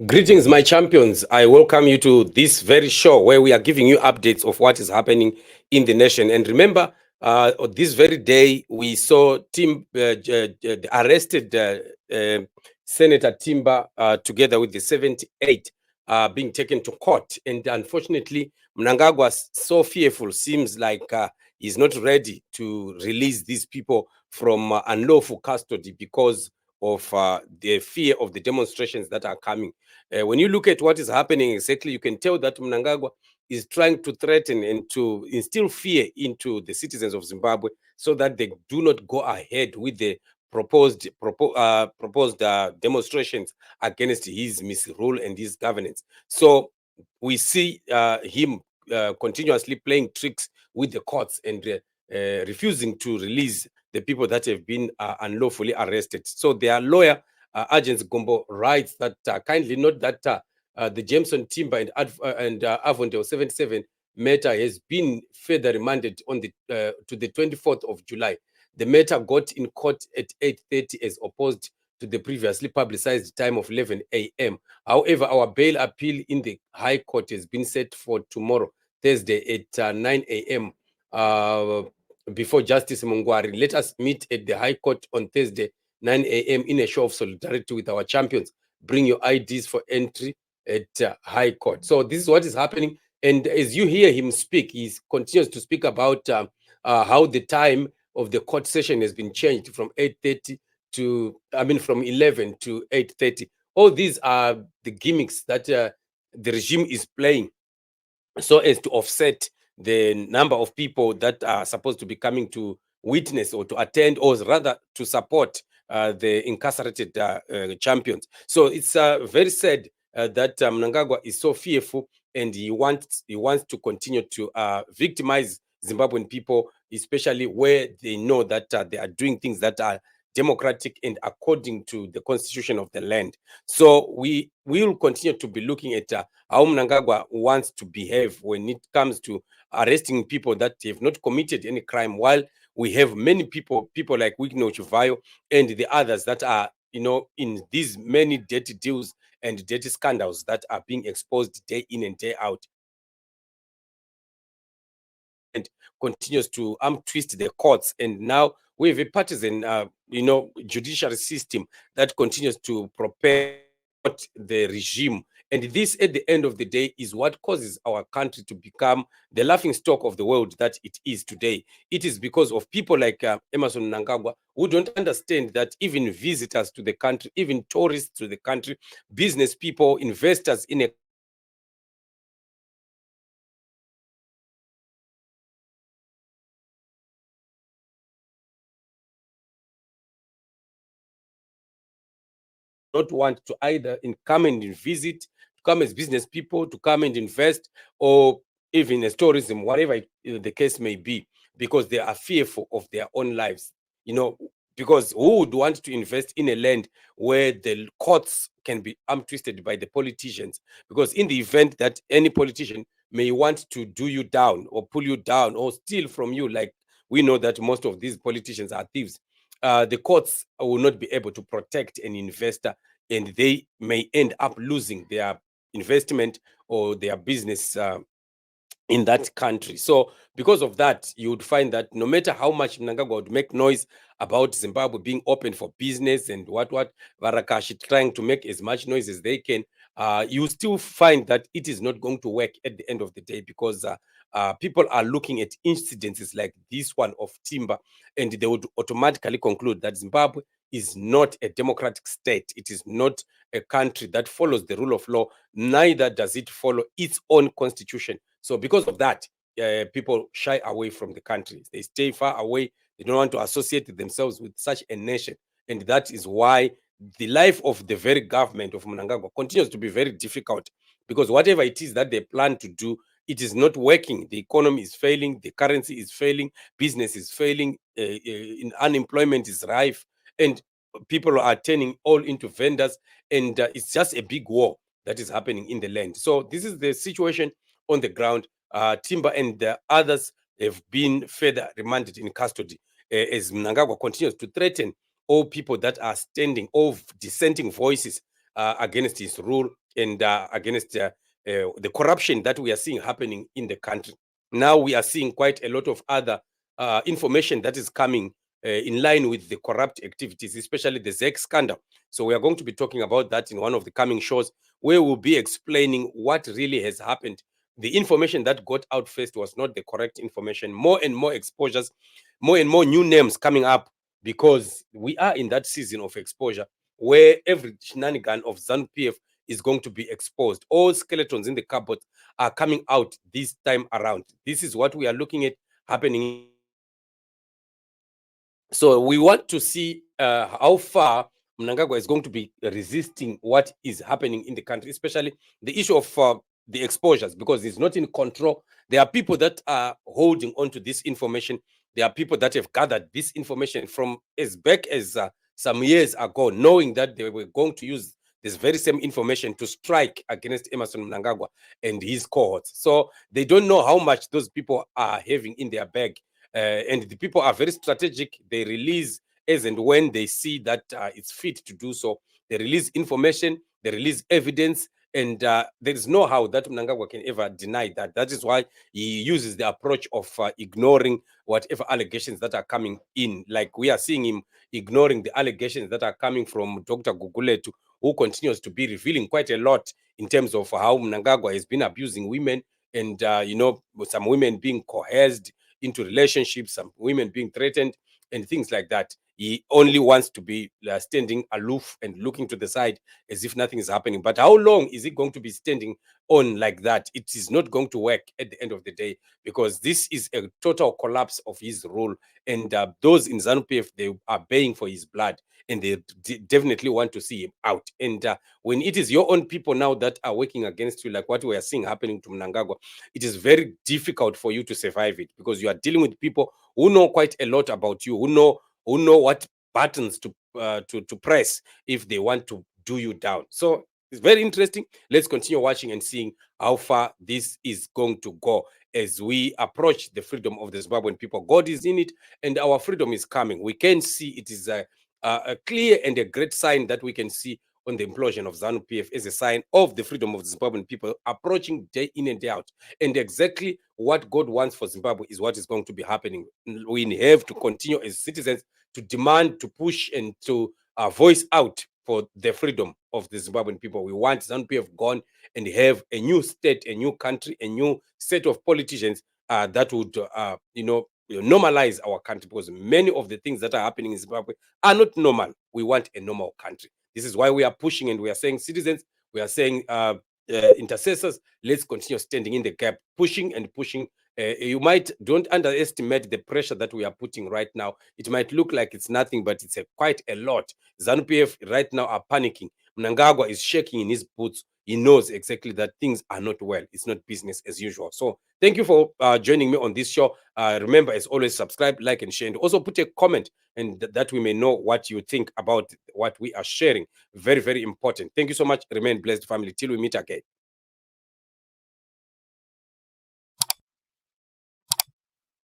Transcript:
Greetings, my champions. I welcome you to this very show where we are giving you updates of what is happening in the nation. And remember, on this very day, we saw the arrested Senator Timba together with the 78 being taken to court. And unfortunately, Mnangagwa, so fearful, seems like he's not ready to release these people from unlawful custody because of the fear of the demonstrations that are coming. When you look at what is happening exactly, you can tell that Mnangagwa is trying to threaten and to instill fear into the citizens of Zimbabwe so that they do not go ahead with the proposed demonstrations against his misrule and his governance. So we see him continuously playing tricks with the courts and refusing to release the people that have been unlawfully arrested. So their lawyer, Agents Gombo, writes that kindly note that the Jameson Timba and Avondale 77 matter has been further remanded on the to the 24th of July. The matter got in court at 8:30 as opposed to the previously publicized time of 11 a.m. However, our bail appeal in the High Court has been set for tomorrow, Thursday at 9 a.m. Before Justice Mungwari. Let us meet at the High Court on Thursday, 9 a.m. in a show of solidarity with our champions. Bring your IDs for entry at High Court. So this is what is happening. And as you hear him speak, he continues to speak about how the time of the court session has been changed from 8:30 to, from 11 to 8:30. All these are the gimmicks that the regime is playing so as to offset the number of people that are supposed to be coming to witness or to attend, or rather to support the incarcerated champions. So it's very sad that Mnangagwa is so fearful, and he wants to continue to victimize Zimbabwean people, especially where they know that they are doing things that are democratic and according to the constitution of the land. So we will continue to be looking at how Mnangagwa wants to behave when it comes to arresting people that have not committed any crime, while we have many people like Wigno Chivayo and the others that are, in these many dirty deals and dirty scandals that are being exposed day in and day out, and continues to twist the courts. And now we have a partisan, judiciary system that continues to propel the regime. And this, at the end of the day, is what causes our country to become the laughing stock of the world that it is today. It is because of people like EMMERSON Mnangagwa, who don't understand that even visitors to the country, even tourists to the country, business people, investors in a not want to either come and visit, to come as business people, to come and invest, or even as tourism, whatever the case may be, because they are fearful of their own lives. Because who would want to invest in a land where the courts can be twisted by the politicians? Because in the event that any politician may want to do you down or pull you down or steal from you, like we know that most of these politicians are thieves, the courts will not be able to protect an investor, and they may end up losing their investment or their business in that country. So because of that, you would find that no matter how much Mnangagwa would make noise about Zimbabwe being open for business and what Varakashi trying to make as much noise as they can, you still find that it is not going to work at the end of the day, because people are looking at incidences like this one of Timba, and they would automatically conclude that Zimbabwe is not a democratic state. It is not a country that follows the rule of law, neither does it follow its own constitution. So because of that, people shy away from the country. They stay far away. They don't want to associate themselves with such a nation. And that is why the life of the very government of Mnangagwa continues to be very difficult, because whatever it is that they plan to do, it is not working. The economy is failing, the currency is failing, business is failing, unemployment is rife, and people are turning all into vendors, and it's just a big war that is happening in the land. So this is the situation on the ground. Timba and the others have been further remanded in custody as Mnangagwa continues to threaten all people that are standing, all dissenting voices against his rule and against the corruption that we are seeing happening in the country. Now we are seeing quite a lot of other information that is coming in line with the corrupt activities, especially the ZEC scandal. So we are going to be talking about that in one of the coming shows, where we'll be explaining what really has happened. The information that got out first was not the correct information. More and more exposures, more and more new names coming up, because we are in that season of exposure where every shenanigan of ZANU-PF is going to be exposed. All skeletons in the cupboard are coming out this time around. This is what we are looking at happening. So we want to see how far Mnangagwa is going to be resisting what is happening in the country, especially the issue of the exposures, because he's not in control. There are people that are holding on to this information. There are people that have gathered this information from as back as some years ago, knowing that they were going to use this very same information to strike against Emmerson Mnangagwa and his cohorts. So they don't know how much those people are having in their bag. And the people are very strategic. They release as and when they see that it's fit to do so. They release information, they release evidence, and there is no how that Mnangagwa can ever deny that. That is why he uses the approach of ignoring whatever allegations that are coming in. Like we are seeing him ignoring the allegations that are coming from Dr. Guguletu, who continues to be revealing quite a lot in terms of how Mnangagwa has been abusing women, and some women being coerced into relationships, some women being threatened, and things like that. He only wants to be standing aloof and looking to the side as if nothing is happening. But how long is he going to be standing on like that? It is not going to work at the end of the day, because this is a total collapse of his rule. And those in ZANU-PF, they are baying for his blood, and they definitely want to see him out. And when it is your own people now that are working against you, like what we are seeing happening to Mnangagwa, it is very difficult for you to survive it, because you are dealing with people who know quite a lot about you, who know what buttons to press if they want to do you down. So it's very interesting. Let's continue watching and seeing how far this is going to go as we approach the freedom of the Zimbabwean people. God is in it, and our freedom is coming. We can see it is a clear and a great sign that we can see on the implosion of ZANU-PF as a sign of the freedom of the Zimbabwean people approaching day in and day out. And exactly what God wants for Zimbabwe is what is going to be happening. We have to continue as citizens to demand, to push, and to voice out for the freedom of the Zimbabwean people. We want ZANU-PF gone and have a new state, a new country, a new set of politicians that would, normalize our country, because many of the things that are happening in Zimbabwe are not normal. We want a normal country. This is why we are pushing, and we are saying citizens, we are saying intercessors, let's continue standing in the gap, pushing and pushing. Don't underestimate the pressure that we are putting right now. It might look like it's nothing, but it's quite a lot. ZANU-PF right now are panicking. Mnangagwa is shaking in his boots. He knows exactly that things are not well. It's not business as usual. So thank you for joining me on this show. Remember, as always, subscribe, like, and share, and also put a comment, and that we may know what you think about what we are sharing. Very, very important. Thank you so much. Remain blessed, family, till we meet again.